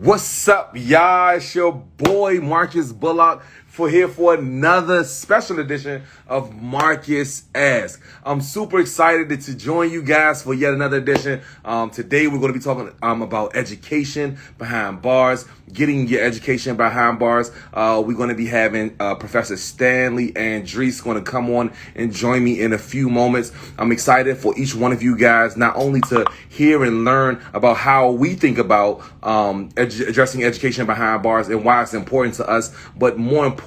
What's up, y'all? It's your boy Marcus Bullock for another special edition of Marcus Ask. I'm super excited to join you guys for yet another edition. Today we're going to be talking about education behind bars, getting your education behind bars. We're going to be having Professor Stanley Andrisse going to come on and join me in a few moments. I'm excited for each one of you guys not only to hear and learn about how we think about addressing education behind bars and why it's important to us, but more importantly,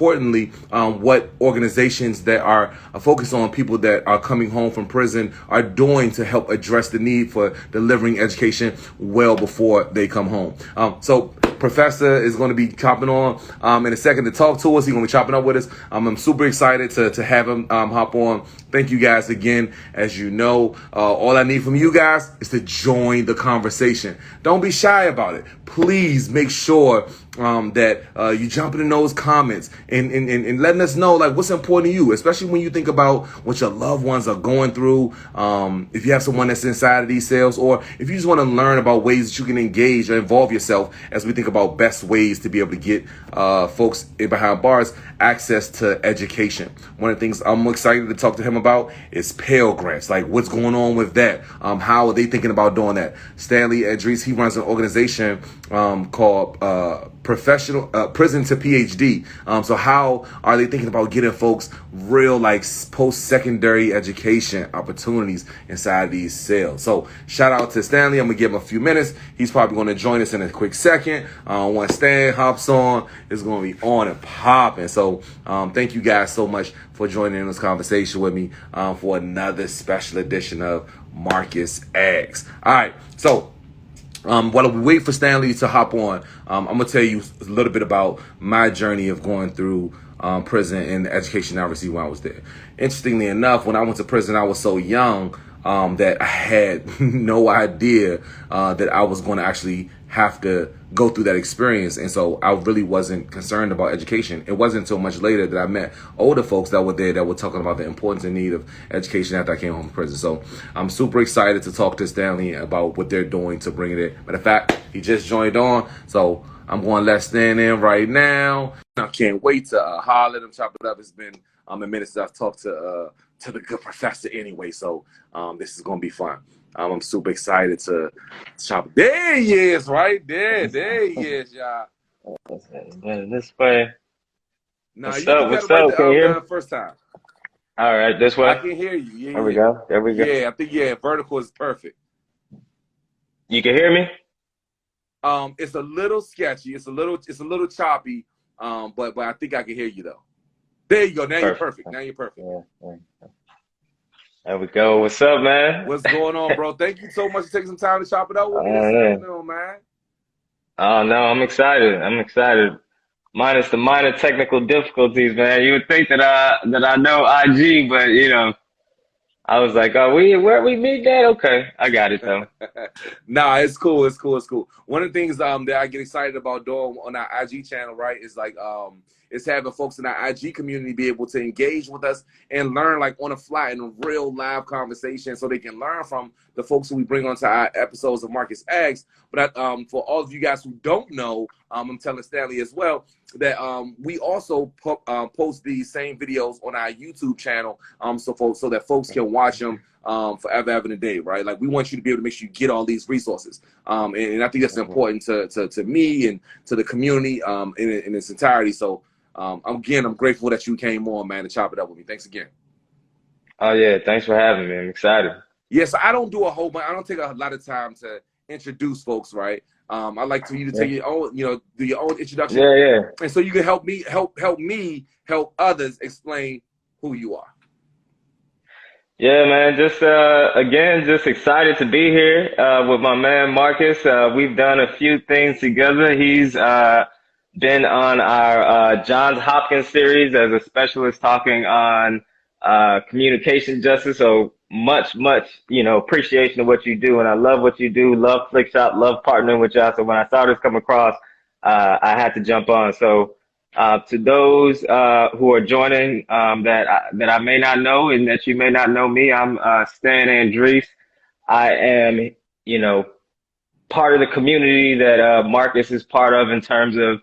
what organizations that are focused on people that are coming home from prison are doing to help address the need for delivering education well before they come home. So Professor is going to be chopping on in a second to talk to us. He's going to be chopping up with us. I'm super excited to have him hop on. Thank you guys again. As you know, all I need from you guys is to join the conversation. Don't be shy about it. Please make sure that you jump in those comments and letting us know like what's important to you, especially when you think about what your loved ones are going through. If you have someone that's inside of these cells, or if you just want to learn about ways that you can engage or involve yourself as we think about best ways to be able to get folks behind bars access to education. One of the things I'm excited to talk to him about is Pell Grants. Like, what's going on with that? How are they thinking about doing that? Stanley Andrisse, he runs an organization called Professional Prison to PhD. So how are they thinking about getting folks real like post-secondary education opportunities inside these cells? So shout out to Stanley. I'm gonna give him a few minutes. He's probably going to join us in a quick second. Once Stan hops on, it's going to be on and popping. So thank you guys so much for joining in this conversation with me for another special edition of Marcus Asks. All right, so while we wait for Stanley to hop on, I'm going to tell you a little bit about my journey of going through prison and the education I received when I was there. Interestingly enough, when I went to prison, I was so young that I had no idea that I was going to actually have to go through that experience. And so I really wasn't concerned about education. It wasn't until much later that I met older folks that were there that were talking about the importance and need of education after I came home from prison. So I'm super excited to talk to Stanley about what they're doing to bring it in. Matter of fact, he just joined on. So I'm going to let Stan in right now. I can't wait to holler at him, chop it up. It's been a minute since I've talked to the good professor anyway. So this is going to be fun. I'm super excited to chop. There he is, right there. There he is, y'all. This way. No, What's you up? can What's get up? Can you hear me? the first time. All right, this way. I can hear you. Yeah, There we go. There we go. Yeah, I think vertical is perfect. You can hear me? It's a little sketchy. It's a little choppy. But I think I can hear you though. There you go. Now you're perfect. Now you're perfect. Yeah. There we go. What's up, man? What's going on, bro? Thank you so much for taking some time to chop it up with me this afternoon, man. Oh no, I'm excited. Minus the minor technical difficulties, man. You would think that I know IG, but you know, I was like, where we meet that? Okay, I got it though. Nah, it's cool. It's cool. One of the things that I get excited about doing on our IG channel, right, is like is having folks in our IG community be able to engage with us and learn like on the fly in a real live conversation, so they can learn from the folks who we bring onto our episodes of Marcus Asks. But for all of you guys who don't know, I'm telling Stanley as well that we also post these same videos on our YouTube channel, so that folks can watch them forever and a day, right? Like, we want you to be able to make sure you get all these resources, and I think that's important to me and to the community in its entirety. So I'm grateful that you came on, man, to chop it up with me. Thanks again. Oh yeah, thanks for having me. I'm excited. Yes, I don't do a whole bunch. I don't take a lot of time to introduce folks, right? I like for you to take your own, do your own introduction. Yeah. And so you can help me help others explain who you are. Yeah, man. Just again, just excited to be here with my man Marcus. We've done a few things together. He's been on our Johns Hopkins series as a specialist talking on communication justice. So much, appreciation of what you do. And I love what you do. Love Flickshop. Love partnering with y'all. So when I saw this come across, I had to jump on. So to those who are joining that I may not know and that you may not know me, I'm Stan Andrisse. I am, part of the community that Marcus is part of in terms of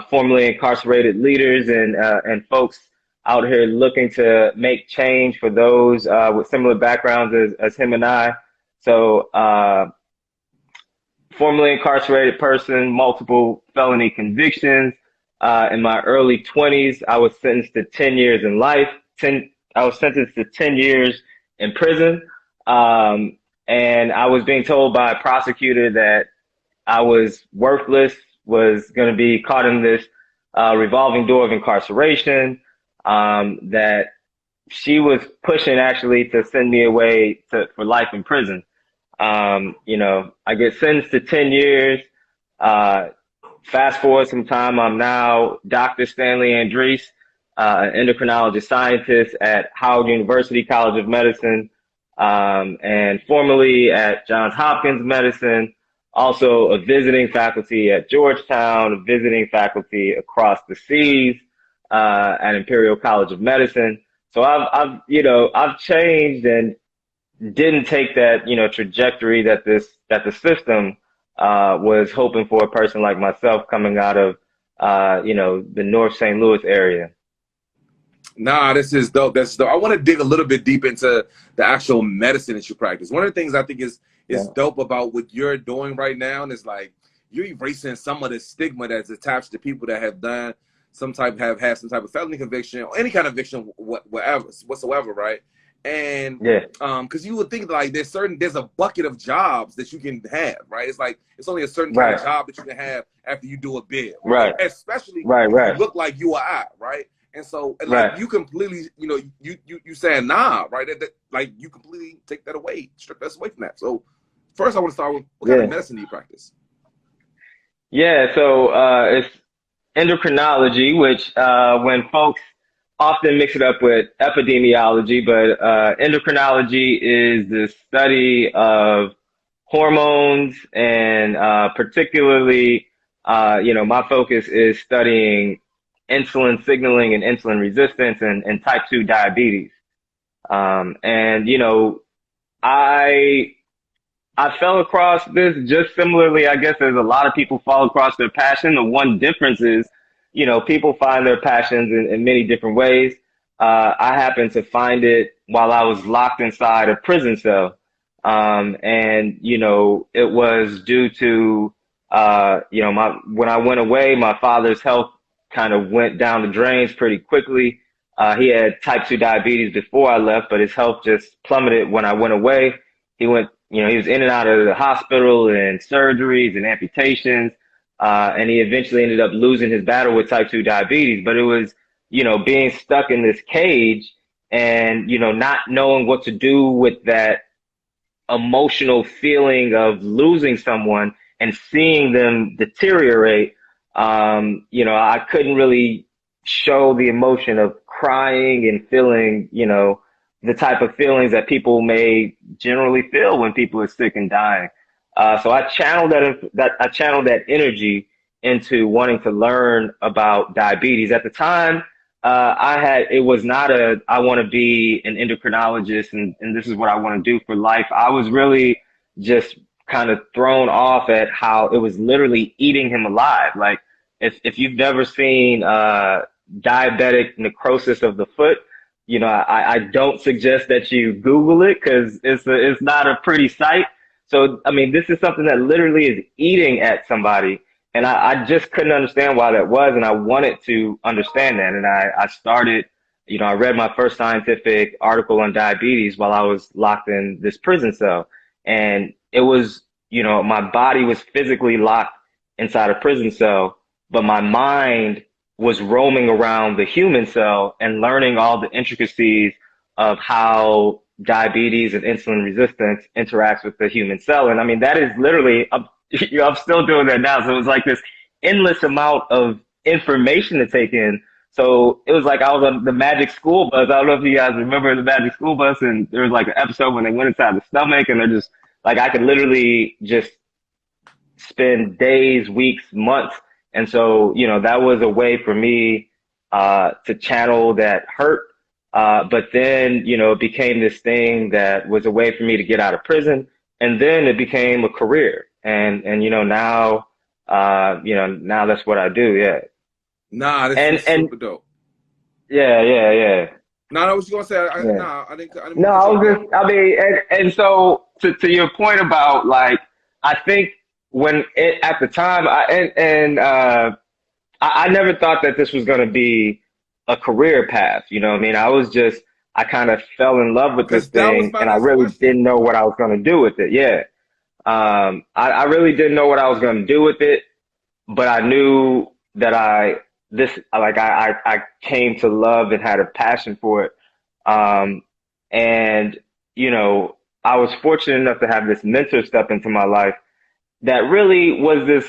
formerly incarcerated leaders and folks out here looking to make change for those with similar backgrounds as him and I. So, formerly incarcerated person, multiple felony convictions. In my early 20s, I was sentenced to 10 years in life. I was sentenced to 10 years in prison. And I was being told by a prosecutor that I was worthless, was going to be caught in this revolving door of incarceration, that she was pushing actually to send me away for life in prison. I get sentenced to 10 years. Fast forward some time, I'm now Dr. Stanley Andrisse, an endocrinologist scientist at Howard University College of Medicine, and formerly at Johns Hopkins Medicine, also a visiting faculty at Georgetown, a visiting faculty across the seas, at Imperial College of Medicine. So I've changed and didn't take that, trajectory that the system was hoping for a person like myself coming out of, the North St. Louis area. Nah, this is dope. That's dope. I want to dig a little bit deep into the actual medicine that you practice. One of the things I think is dope about what you're doing right now is like you're erasing some of the stigma that's attached to people that have had some type of felony conviction or any kind of conviction, whatsoever, right? And because you would think like there's a bucket of jobs that you can have, right? It's like it's only a certain kind of job that you can have after you do a bid, right? Especially if you look like you or I, right? And so like you completely, you saying nah, right? That like you completely take that away, strip us away from that. So first, I want to start with what kind of medicine do you practice? Yeah, so it's endocrinology, which when folks often mix it up with epidemiology, but endocrinology is the study of hormones, and particularly, my focus is studying insulin signaling and insulin resistance and type 2 diabetes. I fell across this just similarly, I guess, as a lot of people fall across their passion. The one difference is, people find their passions in many different ways. I happened to find it while I was locked inside a prison cell. It was due to, when I went away, my father's health kind of went down the drains pretty quickly. He had type 2 diabetes before I left, but his health just plummeted when I went away. He was in and out of the hospital and surgeries and amputations. And he eventually ended up losing his battle with type 2 diabetes. But it was, being stuck in this cage and, not knowing what to do with that emotional feeling of losing someone and seeing them deteriorate. I couldn't really show the emotion of crying and feeling, the type of feelings that people may generally feel when people are sick and dying. So I channeled that energy into wanting to learn about diabetes. At the time, it was not I want to be an endocrinologist and this is what I want to do for life. I was really just kind of thrown off at how it was literally eating him alive. Like if you've never seen diabetic necrosis of the foot, I don't suggest that you Google it because it's not a pretty sight. So, I mean, this is something that literally is eating at somebody. And I just couldn't understand why that was. And I wanted to understand that. And I started, I read my first scientific article on diabetes while I was locked in this prison cell. And it was, my body was physically locked inside a prison cell, but my mind was roaming around the human cell and learning all the intricacies of how diabetes and insulin resistance interacts with the human cell. And I mean, that is literally, I'm still doing that now. So it was like this endless amount of information to take in. So it was like I was on the Magic School Bus. I don't know if you guys remember the Magic School Bus, and there was like an episode when they went inside the stomach and they're just like, I could literally just spend days, weeks, months. And so, that was a way for me to channel that hurt. But then, it became this thing that was a way for me to get out of prison. And then it became a career. and now now that's what I do. Yeah. Nah, this And is super dope. yeah. Nah, I was gonna say, Yeah. I didn't mean No, to cut I you off. was Go. just, I mean, and so to your point about like, I think when it at the time, I never thought that this was going to be a career path. You know what I mean? I kind of fell in love with this Because that was thing my and I next really question. didn't know what I was going to do with it. Yeah. I really didn't know what I was going to do with it, but I knew that I came to love and had a passion for it. Um, and, you know, I was fortunate enough to have this mentor step into my life that really was this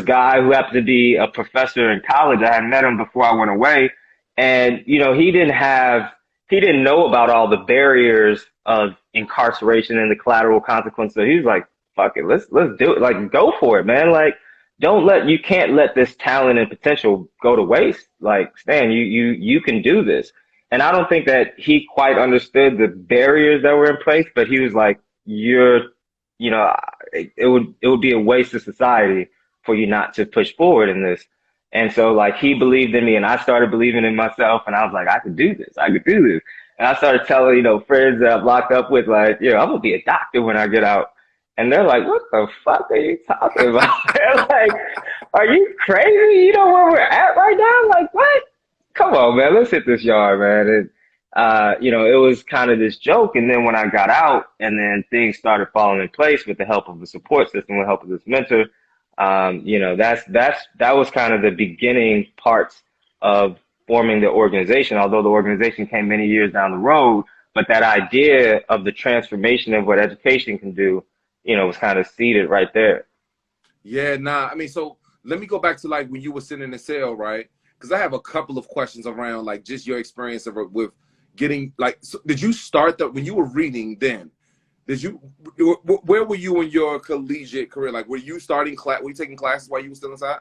guy who happened to be a professor in college. I had met him before I went away. And, he didn't know about all the barriers of incarceration and the collateral consequences. So he was like, fuck it, let's do it. Like, go for it, man. Like, you can't let this talent and potential go to waste. Like, Stan, you can do this. And I don't think that he quite understood the barriers that were in place, but he was like, you know, it would be a waste of society for you not to push forward in this. And so like he believed in me and I started believing in myself and I was like, I could do this. I could do this. And I started telling, friends that I've locked up with like, I'm gonna be a doctor when I get out. And they're like, what the fuck are you talking about? They're like, are you crazy? You know where we're at right now? Like, what? Come on, man. Let's hit this yard, man. And it was kind of this joke. And then when I got out and then things started falling in place with the help of a support system, with the help of this mentor, that was kind of the beginning parts of forming the organization, although the organization came many years down the road, but that idea of the transformation of what education can do, was kind of seeded right there. Yeah, nah. I mean, so let me go back to like when you were sitting in the cell, right? Because I have a couple of questions around like just your experience with getting like. So did you start that when you were reading? Then did you? Where were you in your collegiate career? Like, were you starting class? Were you taking classes while you were still inside?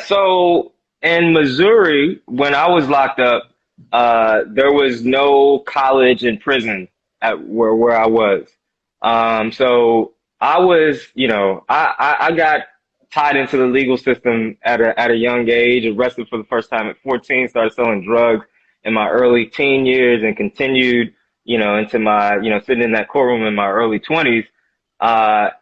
So in Missouri, when I was locked up, there was no college and prison at where I was. So I was, I got tied into the legal system at a young age, arrested for the first time at 14, started selling drugs in my early teen years and continued, into my, sitting in that courtroom in my early 20s. But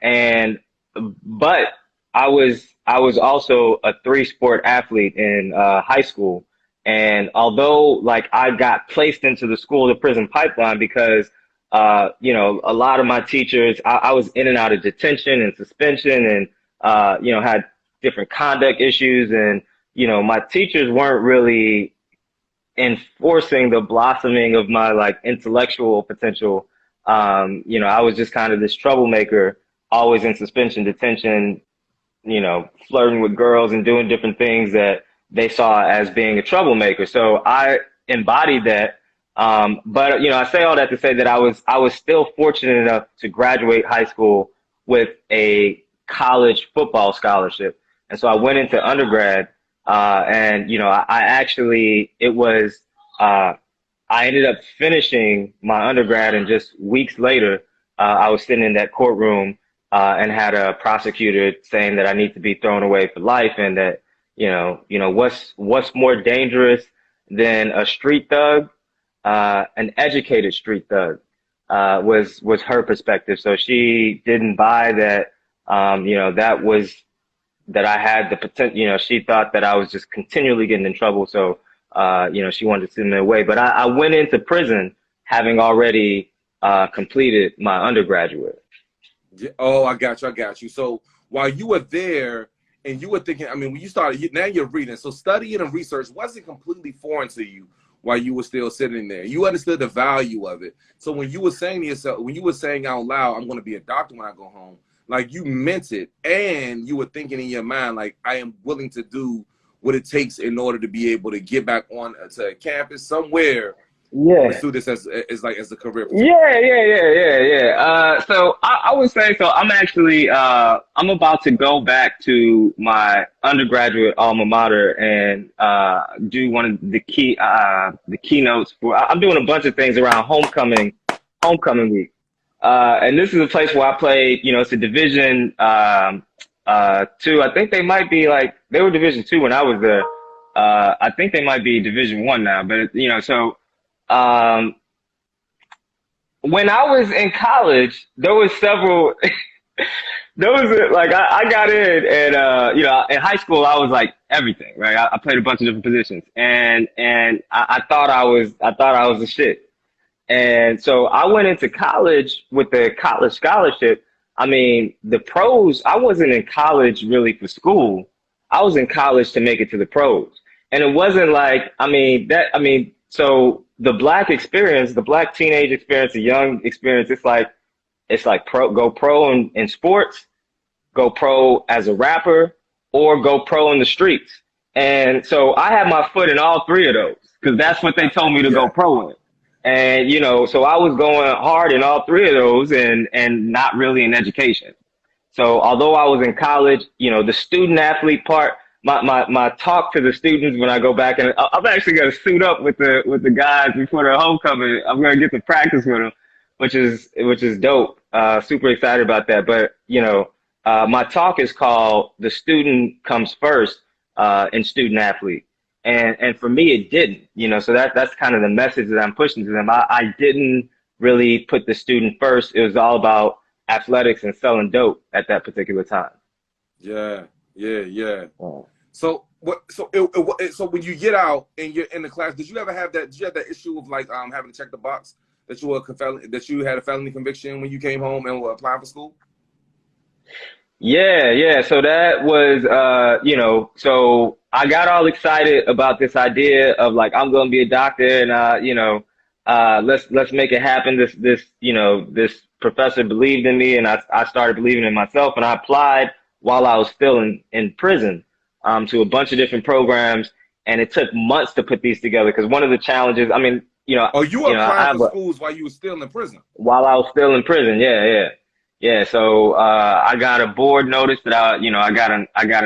I was also a three-sport athlete in high school. And although like I got placed into the school to prison pipeline because a lot of my teachers, I was in and out of detention and suspension and, had different conduct issues. And, my teachers weren't really enforcing the blossoming of my like intellectual potential. I was just kind of this troublemaker, always in suspension, detention, flirting with girls and doing different things that they saw as being a troublemaker. So I embodied that. But I say all that to say that I was still fortunate enough to graduate high school with a college football scholarship. And so I went into undergrad, and I actually I ended up finishing my undergrad, and just weeks later, I was sitting in that courtroom, and had a prosecutor saying that I need to be thrown away for life, and that what's more dangerous than a street thug, an educated street thug, was her perspective. So she didn't buy that, that I had the potential. She thought that I was just continually getting in trouble. So, she wanted to send me away. But I went into prison having already completed my undergraduate. Yeah, oh, I got you. I got you. So while you were there and you were thinking, I mean, when you started, now you're reading. So studying and research wasn't completely foreign to you while you were still sitting there. You understood the value of it. So when you were saying to yourself, when you were saying out loud, I'm going to be a doctor when I go home, like you meant it. And you were thinking in your mind, like, I am willing to do what it takes in order to be able to get back on to a campus somewhere and Yeah. pursue this as a career. Yeah. So I would say so. I'm actually I'm about to go back to my undergraduate alma mater and do one of the keynotes for. I'm doing a bunch of things around homecoming week. And this is a place where I played, it's a division, two. I think they might be like, they were division two when I was there. I think they might be division one now, but so, um, when I was in college, there was several, there was like, I got in and, in high school, I was like everything, right? I played a bunch of different positions and I thought I was the shit. And so I went into college with the college scholarship. I mean, the pros, I wasn't in college really for school. I was in college to make it to the pros. And it wasn't like, so the black experience, the black teenage experience, the young experience, it's like go pro in sports, go pro as a rapper, or go pro in the streets. And so I had my foot in all three of those because that's what they told me to go Yeah. pro in. And, so I was going hard in all three of those and not really in education. So although I was in college, the student athlete part, my talk to the students when I go back, and I'm actually going to suit up with the guys before the homecoming. I'm going to get to practice with them, which is dope. Super excited about that. But, my talk is called "The Student Comes First" in student athlete. And for me, it didn't, so that's kind of the message that I'm pushing to them. I didn't really put the student first. It was all about athletics and selling dope at that particular time. Yeah. Yeah. Yeah. Oh. So what? So when you get out and you're in the class, did you ever have that? Did you have that issue of like having to check the box that you were that you had a felony conviction when you came home and were applying for school? Yeah, yeah. So that was, so I got all excited about this idea of like, I'm going to be a doctor and, let's make it happen. This professor believed in me and I started believing in myself and I applied while I was still in prison, to a bunch of different programs. And it took months to put these together because one of the challenges, Oh, you were I applying have for schools while you were still in prison. while I was still in prison. Yeah, yeah. Yeah, so I got a board notice that I got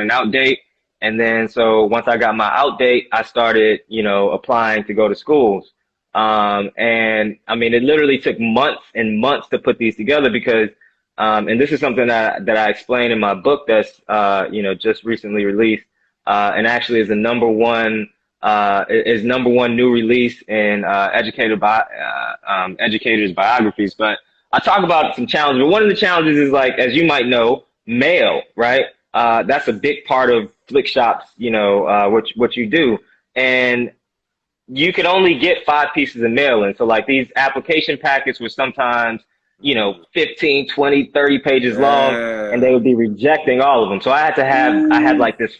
an out date, and then so once I got my out date, I started applying to go to schools. And I mean it literally took months and months to put these together because and this is something that I explain in my book that's just recently released and actually is the number one is number one new release in educators biographies, but I talk about some challenges, but one of the challenges is like, as you might know, mail, right? That's a big part of flick shops, what you do. And you could only get 5 pieces of mail in. So like these application packets were sometimes, 15, 20, 30 pages long, and Yeah. they would be rejecting all of them. So I had like this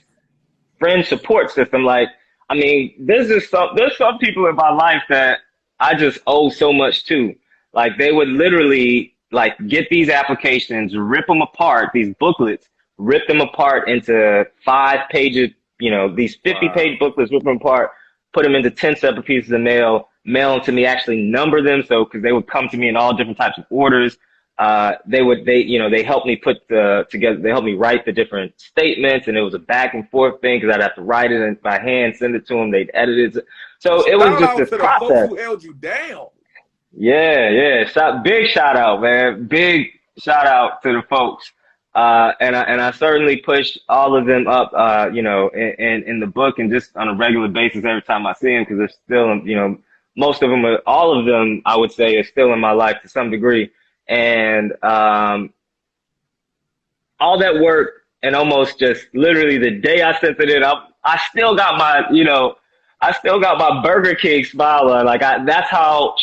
friend support system. Like, there's some people in my life that I just owe so much to. Like they would literally like get these applications, rip them apart, these booklets, rip them apart into 5 pages, these 50-page Wow. booklets, rip them apart, put them into 10 separate pieces of mail them to me, actually number them. So, cause they would come to me in all different types of orders. They helped me they helped me write the different statements and it was a back and forth thing cause I'd have to write it in by hand, send it to them. They'd edit it. So it was Shout just out this to the folks process. who held you down. Yeah, yeah. Big shout out, man. Big shout out to the folks. And I certainly push all of them up, in the book and just on a regular basis every time I see them because they're still, most of them, all of them, I would say, are still in my life to some degree. And all that work and almost just literally the day I sent it in, I still got I still got my Burger King smile on. Like that's how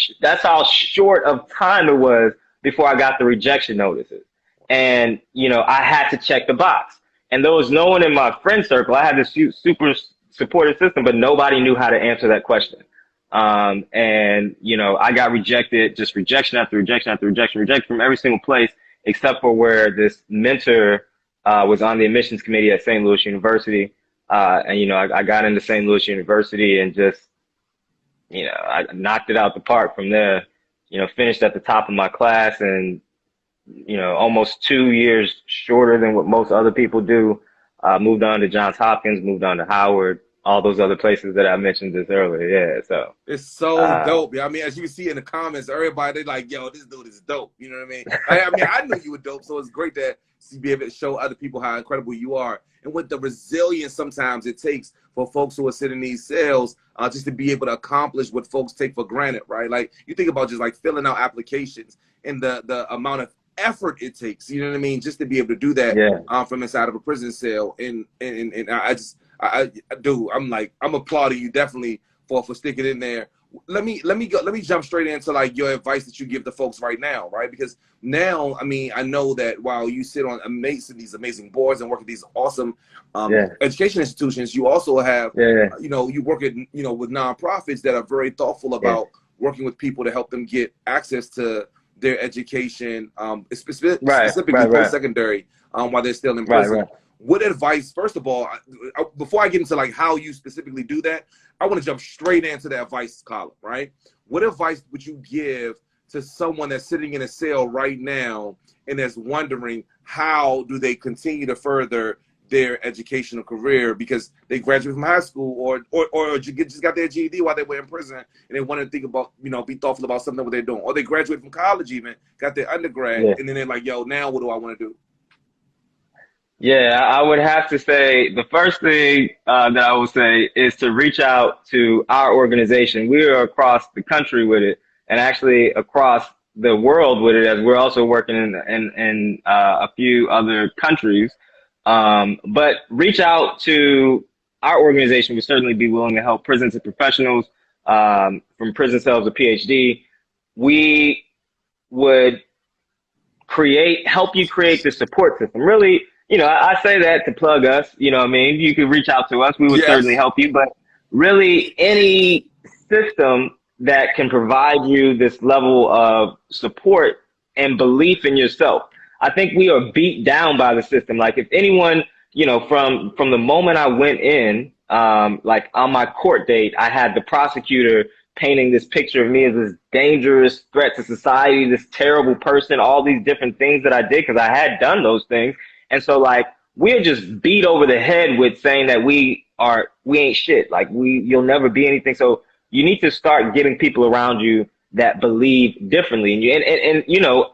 short of time it was before I got the rejection notices. And, I had to check the box. And there was no one in my friend circle. I had this super supportive system, but nobody knew how to answer that question. I got rejected, just rejection after rejection after rejection, rejection from every single place, except for where this mentor, was on the admissions committee at St. Louis University. I got into St. Louis University and just, I knocked it out the park from there, finished at the top of my class and, almost 2 years shorter than what most other people do. Moved on to Johns Hopkins, moved on to Howard, all those other places that I mentioned just earlier. Yeah. So, It's so uh, dope. I mean, as you can see in the comments, everybody they like, yo, this dude is dope. You know what I mean? I mean, I knew you were dope, so it's great that you be able to show other people how incredible you are, and with the resilience sometimes it takes for folks who are sitting in these cells, just to be able to accomplish what folks take for granted, right? Like you think about just like filling out applications and the amount of effort it takes. You know what I mean? Just to be able to do that yeah. from inside of a prison cell, and I do. I'm applauding you definitely for sticking in there. Let me jump straight into like your advice that you give to folks right now, right? Because now, I mean, I know that while you sit on these amazing boards and work at these awesome Yeah. education institutions, you also have, Yeah. you work at, with nonprofits that are very thoughtful Yeah. about working with people to help them get access to their education, Right. specifically Right. Right. post-secondary, while they're still in Right. prison. Right. What advice, first of all, before I get into like how you specifically do that, I want to jump straight into the advice column, right? What advice would you give to someone that's sitting in a cell right now and that's wondering how do they continue to further their educational career because they graduated from high school or just got their GED while they were in prison and they want to think about, be thoughtful about something what they're doing, or they graduated from college even, got their undergrad, Yeah. and then they're like, yo, now what do I want to do? Yeah, I would have to say the first thing that I would say is to reach out to our organization. We are across the country with it, and actually across the world with it, as we're also working in a few other countries. But reach out to our organization. We'd certainly be willing to help prisons and professionals, from prison cells to PhD. We would help you create the support system. Really, I say that to plug us, what I mean? You could reach out to us. We would certainly Yes. help you, but really any system that can provide you this level of support and belief in yourself. I think we are beat down by the system. Like if anyone, from the moment I went in, like on my court date, I had the prosecutor painting this picture of me as this dangerous threat to society, this terrible person, all these different things that I did because I had done those things. And so like we're just beat over the head with saying that we ain't shit. Like you'll never be anything. So you need to start getting people around you that believe differently. And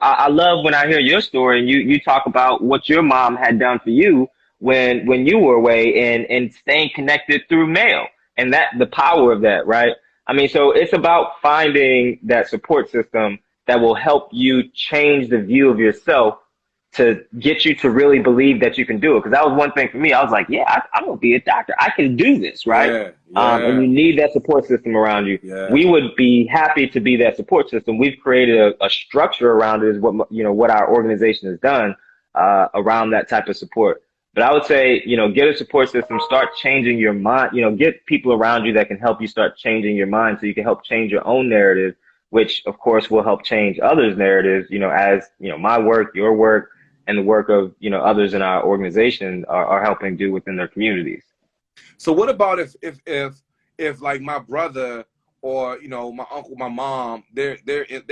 I love when I hear your story and you talk about what your mom had done for you when you were away and staying connected through mail and that the power of that, right? I mean, so it's about finding that support system that will help you change the view of yourself to get you to really believe that you can do it. Because that was one thing for me. I was like, yeah, I'm going to be a doctor. I can do this, right? And you need that support system around you. Yeah. We would be happy to be that support system. We've created a structure around it, is what our organization has done around that type of support. But I would say, get a support system, start changing your mind, get people around you that can help you start changing your mind so you can help change your own narrative, which of course will help change others' narratives, as, my work, your work, and the work of, others in our organization are helping do within their communities. So what about if like my brother or, my uncle, my mom, they're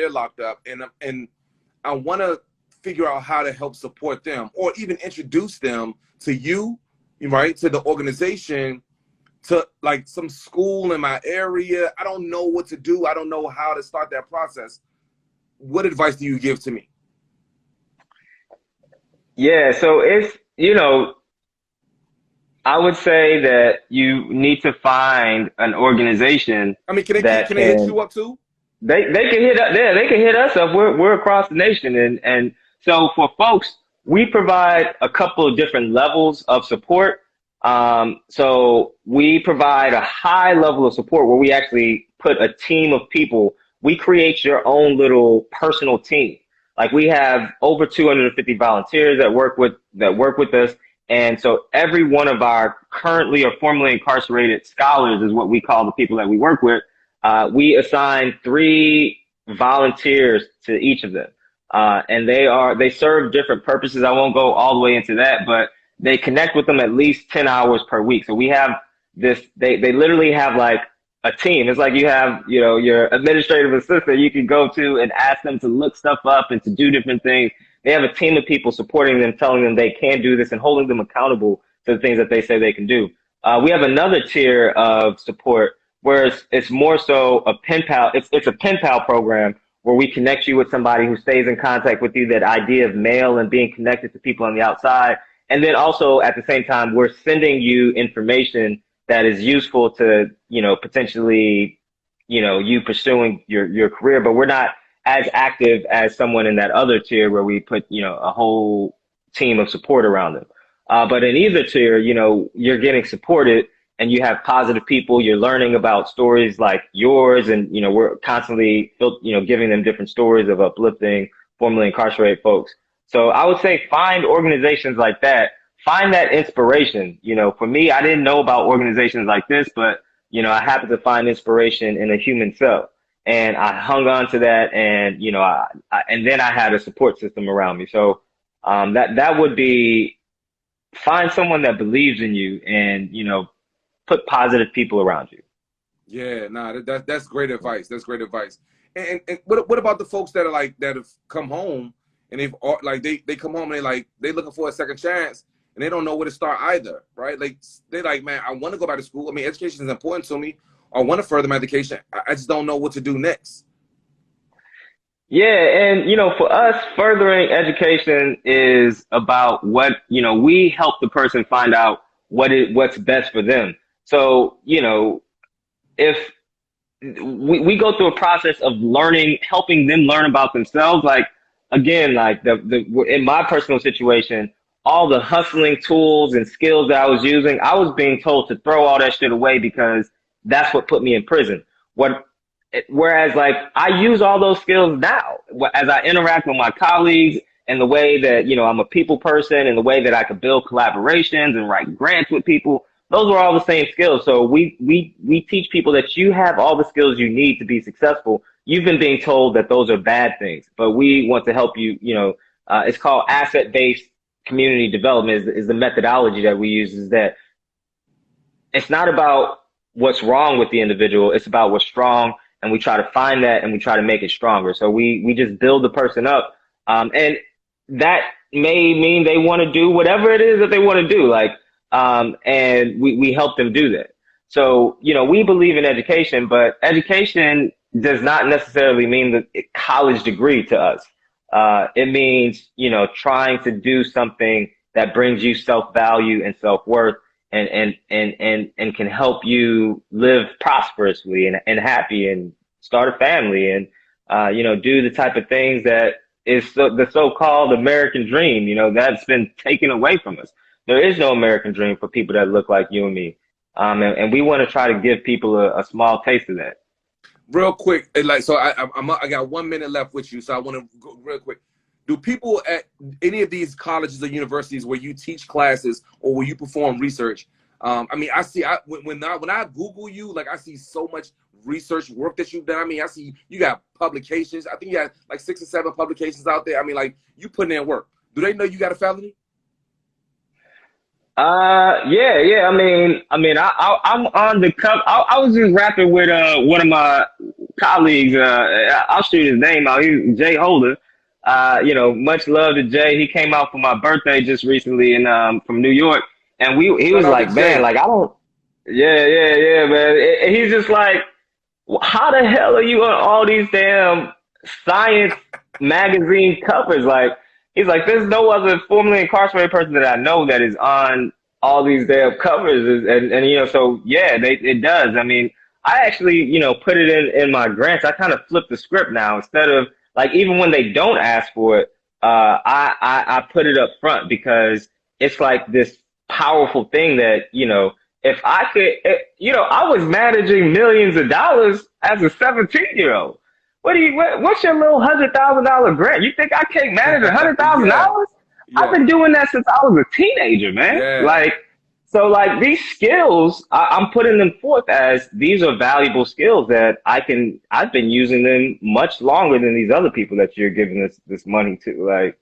locked up and I want to figure out how to help support them or even introduce them to you, right? To the organization, to like some school in my area. I don't know what to do. I don't know how to start that process. What advice do you give to me? Yeah, so it's, I would say that you need to find an organization. I mean, can they hit you up too? They can hit us. Yeah, they can hit us up. We're across the nation, and so for folks, we provide a couple of different levels of support. So we provide a high level of support where we actually put a team of people. We create your own little personal team. Like we have over 250 volunteers that work with us. And so every one of our currently or formerly incarcerated scholars is what we call the people that we work with. We assign 3 volunteers to each of them. And they serve different purposes. I won't go all the way into that, but they connect with them at least 10 hours per week. So we have this, they literally have like a team. It's like you have, your administrative assistant you can go to and ask them to look stuff up and to do different things. They have a team of people supporting them, telling them they can do this and holding them accountable to the things that they say they can do. We have another tier of support where it's more so a pen pal. It's a pen pal program where we connect you with somebody who stays in contact with you. That idea of mail and being connected to people on the outside, and then also at the same time we're sending you information that is useful to potentially you pursuing your career, but we're not as active as someone in that other tier where we put a whole team of support around them. But in either tier, you're getting supported and you have positive people. You're learning about stories like yours, and we're constantly giving them different stories of uplifting formerly incarcerated folks. So I would say find organizations like that. Find that inspiration. For me, I didn't know about organizations like this, but I happened to find inspiration in a human cell, and I hung on to that, and and then I had a support system around me. So that would be, find someone that believes in you, and put positive people around you. Yeah, nah, that's great advice. That's great advice. And what about the folks that are like that have come home and they come home and they looking for a second chance and they don't know where to start either, right? Like they like, man, I want to go back to school. I mean, education is important to me. I want to further my education. I just don't know what to do next. Yeah, and for us, furthering education is about what, we help the person find out what's best for them. So, if we go through a process of learning, helping them learn about themselves, like again, like in my personal situation, all the hustling tools and skills that I was using, I was being told to throw all that shit away because that's what put me in prison. Whereas like I use all those skills now as I interact with my colleagues, and the way that, I'm a people person, and the way that I could build collaborations and write grants with people. Those were all the same skills. So we teach people that you have all the skills you need to be successful. You've been being told that those are bad things, but we want to help you. It's called asset-based community development is the methodology that we use. Is that it's not about what's wrong with the individual. It's about what's strong. And we try to find that, and we try to make it stronger. So we just build the person up. And that may mean they want to do whatever it is that they want to do. Like, and we help them do that. So, we believe in education, but education does not necessarily mean the college degree to us. It means, trying to do something that brings you self-value and self-worth, and can help you live prosperously and happy, and start a family, and do the type of things that is the so-called American dream. That's been taken away from us. There is no American dream for people that look like you and me, and we want to try to give people a small taste of that. Real quick, so I got 1 minute left with you, so I want to go real quick. Do people at any of these colleges or universities where you teach classes or where you perform research? I mean, I see when I Google you, like I see so much research work that you've done. I mean, I see you got publications. I think you got like 6 or 7 publications out there. I mean, like you putting in work. Do they know you got a felony? Yeah. I'm on the cover. I was just rapping with one of my colleagues. I'll shoot his name out. He's Jay Holder. Much love to Jay. He came out for my birthday just recently, and from New York, and he was like, man, like I don't. Yeah, man. And he's just like, how the hell are you on all these damn science magazine covers? Like, he's like, there's no other formerly incarcerated person that I know that is on all these damn covers. And so yeah, it does. I mean, I actually, put it in my grants. I kind of flip the script now. Instead of like, even when they don't ask for it, I put it up front, because it's like this powerful thing that, if I could, I was managing millions of dollars as a 17-year-old. What's your little $100,000 grant? You think I can't manage $100,000? Yeah. I've been doing that since I was a teenager, man. Yeah. So these skills, I'm putting them forth as these are valuable skills that I've been using them much longer than these other people that you're giving this money to.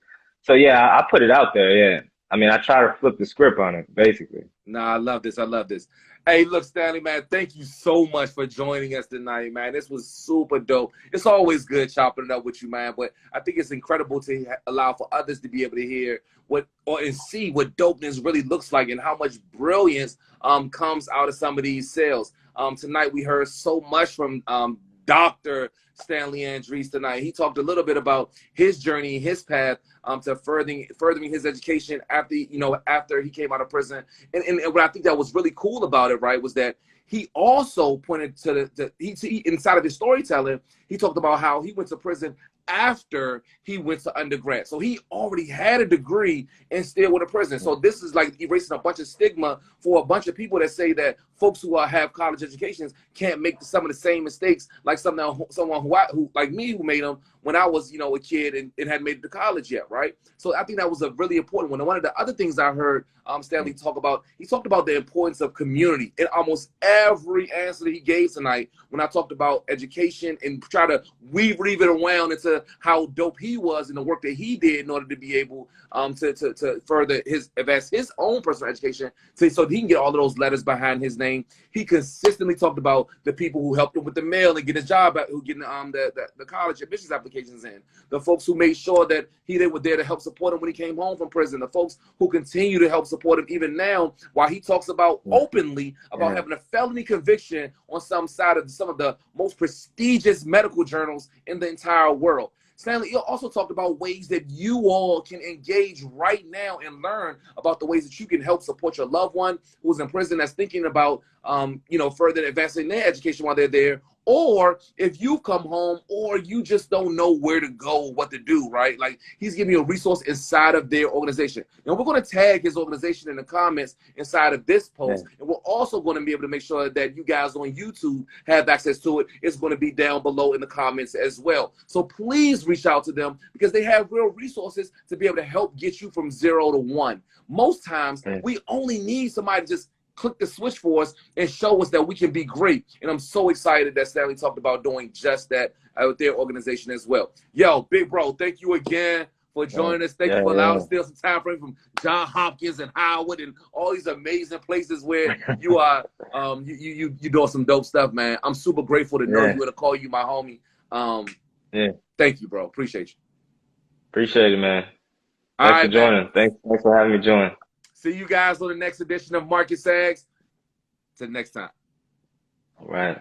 So yeah, I put it out there. Yeah. I mean, I try to flip the script on it, basically. Nah, I love this. Hey, look, Stanley, man, thank you so much for joining us tonight, man. This was super dope. It's always good chopping it up with you, man, but I think it's incredible to allow for others to be able to hear and see what dopeness really looks like and how much brilliance comes out of some of these sales. Tonight we heard so much from Dr. Stanley Andrisse tonight. He talked a little bit about his journey, his path to furthering his education after he came out of prison. And what I think that was really cool about it, right, was that he also pointed to he inside of his storytelling, he talked about how he went to prison after he went to undergrad. So he already had a degree and still went to prison. So this is like erasing a bunch of stigma for a bunch of people that say that folks who have college educations can't make some of the same mistakes like someone who like me, who made them when I was, a kid and hadn't made it to college yet, right? So I think that was a really important one. And one of the other things I heard Stanley talk about, he talked about the importance of community in almost every answer that he gave tonight when I talked about education and try to weave it around into how dope he was and the work that he did in order to be able to further advance his own personal education so he can get all of those letters behind his name. He consistently talked about the people who helped him with the mail and get his job, who getting the college admissions applications in, the folks who made sure that they were there to help support him when he came home from prison, the folks who continue to help support him even now while he talks about openly about having a felony conviction on some of the most prestigious medical journals in the entire world. Stanley also talked about ways that you all can engage right now and learn about the ways that you can help support your loved one who's in prison that's thinking about, further advancing their education while they're there. Or if you come home or you just don't know where to go, what to do, right? Like, he's giving you a resource inside of their organization. And we're going to tag his organization in the comments inside of this post. Yeah. And we're also going to be able to make sure that you guys on YouTube have access to it. It's going to be down below in the comments as well. So please reach out to them because they have real resources to be able to help get you from 0 to 1. Most times, we only need somebody to just click the switch for us and show us that we can be great. And I'm so excited that Stanley talked about doing just that with their organization as well. Yo, big bro, thank you again for joining us. Thank you for allowing us to steal some time frame from John Hopkins and Howard and all these amazing places where you are you doing some dope stuff, man. I'm super grateful to know you and to call you my homie. Thank you, bro. Appreciate you. Appreciate it, man. Thanks for joining. Thanks for having me join. See you guys on the next edition of Market Sags. Till next time. All right.